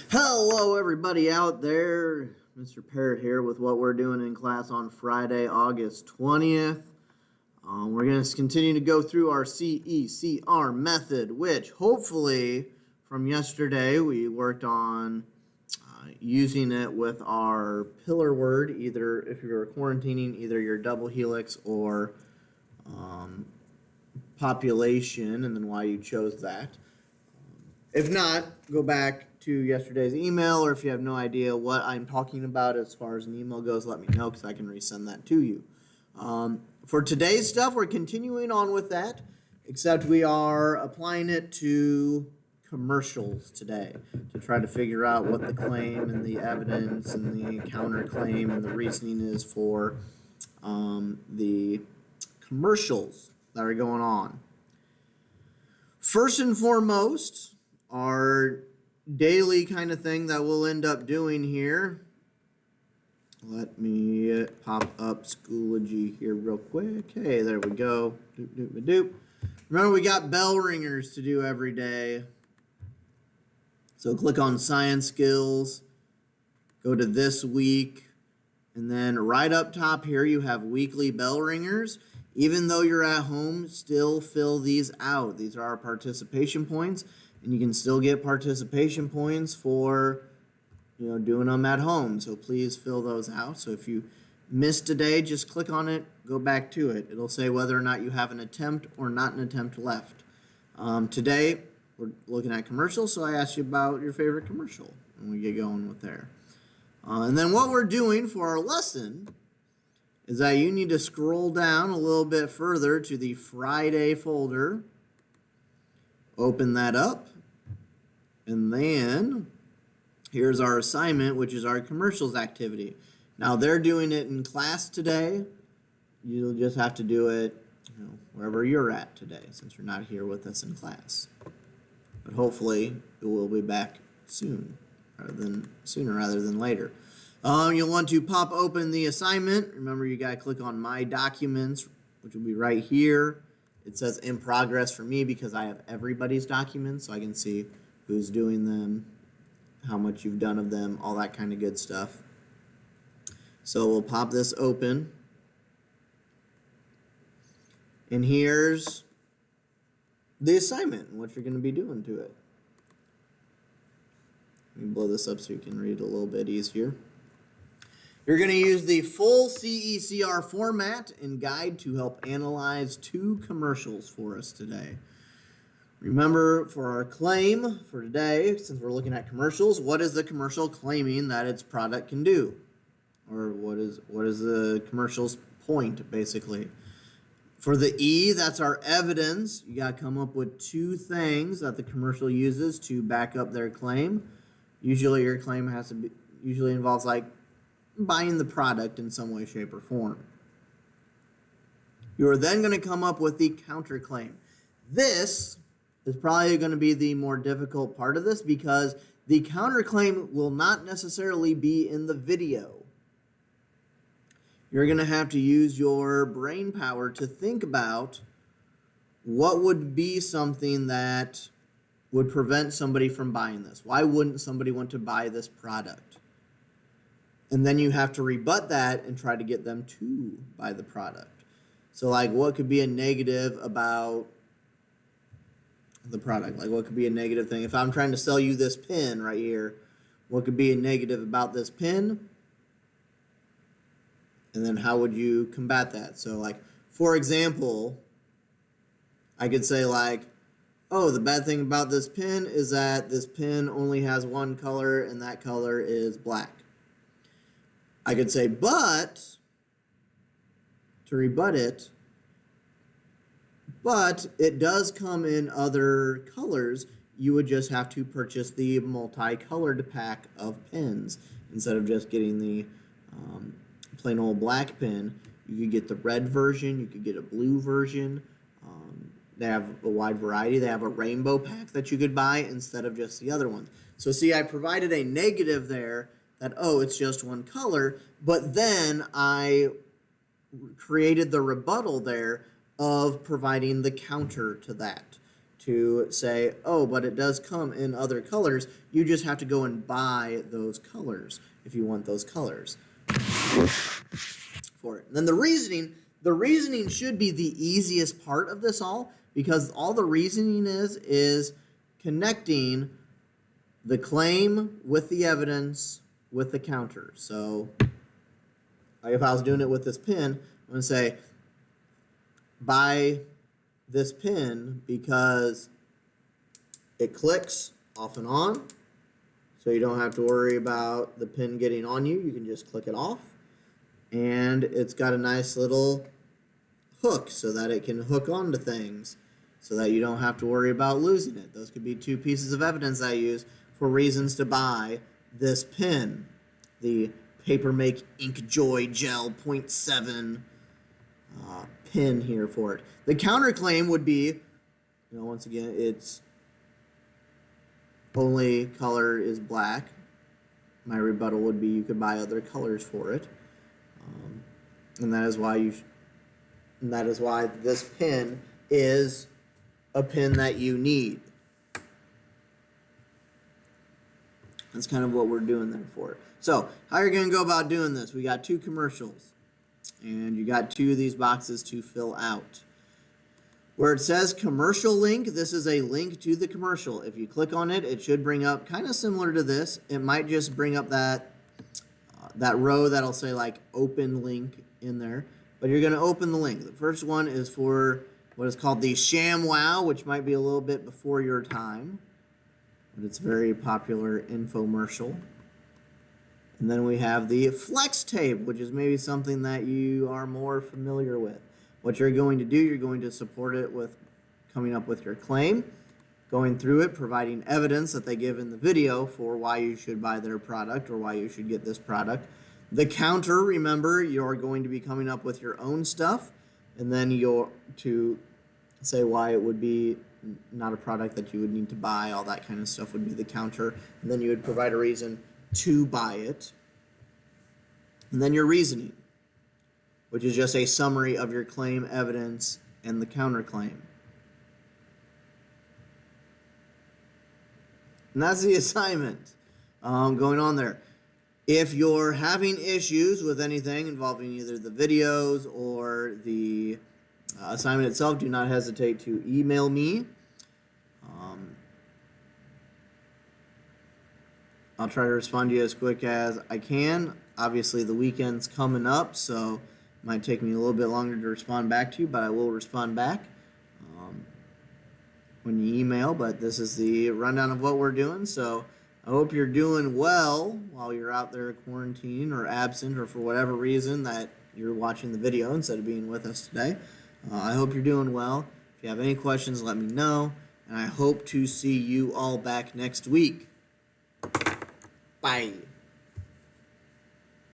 Hello, everybody out there. Mr. Parrott here with what we're doing in class on Friday, August 20th. We're going to continue to go through our CECR method, which hopefully from yesterday we worked on using it with our pillar word, either if you were quarantining, either your double helix or population, and then why you chose that. If not, go back to yesterday's email, or if you have no idea what I'm talking about as far as an email goes, let me know because I can resend that to you. For today's stuff, we're continuing on with that, except we are applying it to commercials today to try to figure out what the claim and the evidence and the counterclaim and the reasoning is for the commercials that are going on. First and foremost, our daily kind of thing that we'll end up doing here. Let me pop up Schoology here real quick. Hey, there we go. Doop, doop, doop. Remember, we got bell ringers to do every day. So click on Science Skills, go to this week, and then right up top here you have weekly bell ringers. Even though you're at home, still fill these out. These are our participation points, and you can still get participation points for doing them at home. So please fill those out. So if you missed a day, just click on it, go back to it. It'll say whether or not you have an attempt or not an attempt left. Today, we're looking at commercials, so I asked you about your favorite commercial, and we get going with there. And then what we're doing for our lesson is that you need to scroll down a little bit further to the Friday folder, open that up, and then here's our assignment, which is our commercials activity. Now, they're doing it in class today. You'll just have to do it wherever you're at today, since you're not here with us in class. But hopefully, it will be back sooner rather than later. You'll want to pop open the assignment. Remember, you got to click on My Documents, which will be right here. It says In Progress for me because I have everybody's documents, so I can see who's doing them, how much you've done of them, all that kind of good stuff. So we'll pop this open. And here's the assignment and what you're going to be doing to it. Let me blow this up so you can read a little bit easier. You're going to use the full CECR format and guide to help analyze 2 commercials for us today. Remember, for our claim for today, since we're looking at commercials, what is the commercial claiming that its product can do? Or what is the commercial's point, basically? For the E, that's our evidence. You got to come up with 2 things that the commercial uses to back up their claim. Usually your claim usually involves like buying the product in some way, shape, or form. You are then going to come up with the counterclaim. This is probably going to be the more difficult part of this because the counterclaim will not necessarily be in the video. You're going to have to use your brain power to think about what would be something that would prevent somebody from buying this. Why wouldn't somebody want to buy this product? And then you have to rebut that and try to get them to buy the product. So like what could be a negative about the product? Like what could be a negative thing? If I'm trying to sell you this pen right here, what could be a negative about this pen? And then how would you combat that? So like, for example, I could say like, oh, the bad thing about this pen is that this pen only has one color and that color is black. I could say, but, to rebut it, but it does come in other colors. You would just have to purchase the multicolored pack of pens instead of just getting the plain old black pen. You could get the red version, you could get a blue version. They have a wide variety. They have a rainbow pack that you could buy instead of just the other ones. So see, I provided a negative there that, oh, it's just one color, but then I created the rebuttal there of providing the counter to that, to say, oh, but it does come in other colors. You just have to go and buy those colors if you want those colors for it. And then the reasoning should be the easiest part of this all, because all the reasoning is connecting the claim with the evidence with the counter. So like if I was doing it with this pin, I'm going to say, buy this pin because it clicks off and on, so you don't have to worry about the pin getting on you. You can just click it off, and it's got a nice little hook so that it can hook onto things so that you don't have to worry about losing it. Those could be two pieces of evidence I use for reasons to buy this pin, the Papermake Ink Joy Gel 0.7 pin here for it. The counterclaim would be, once again, its only color is black. My rebuttal would be you could buy other colors for it, and that is why this pin is a pin that you need. That's kind of what we're doing there for it. So, how are you going to go about doing this? We got 2 commercials, and you got 2 of these boxes to fill out. Where it says commercial link, this is a link to the commercial. If you click on it, it should bring up kind of similar to this. It might just bring up that row that'll say like open link in there, but you're going to open the link. The first one is for what is called the ShamWow, which might be a little bit before your time, but it's a very popular infomercial. And then we have the flex tape, which is maybe something that you are more familiar with. What you're going to do, you're going to support it with coming up with your claim, going through it, providing evidence that they give in the video for why you should buy their product or why you should get this product. The counter, remember, you're going to be coming up with your own stuff, and then you're to say why it would be not a product that you would need to buy, all that kind of stuff would be the counter, and then you would provide a reason to buy it. And then your reasoning, which is just a summary of your claim, evidence, and the counterclaim. And that's the assignment going on there. If you're having issues with anything involving either the videos or the assignment itself, do not hesitate to email me. I'll try to respond to you as quick as I can. Obviously, the weekend's coming up, so it might take me a little bit longer to respond back to you, but I will respond back when you email. But this is the rundown of what we're doing, so I hope you're doing well while you're out there quarantining or absent or for whatever reason that you're watching the video instead of being with us today. I hope you're doing well. If you have any questions, let me know, and I hope to see you all back next week. Bye.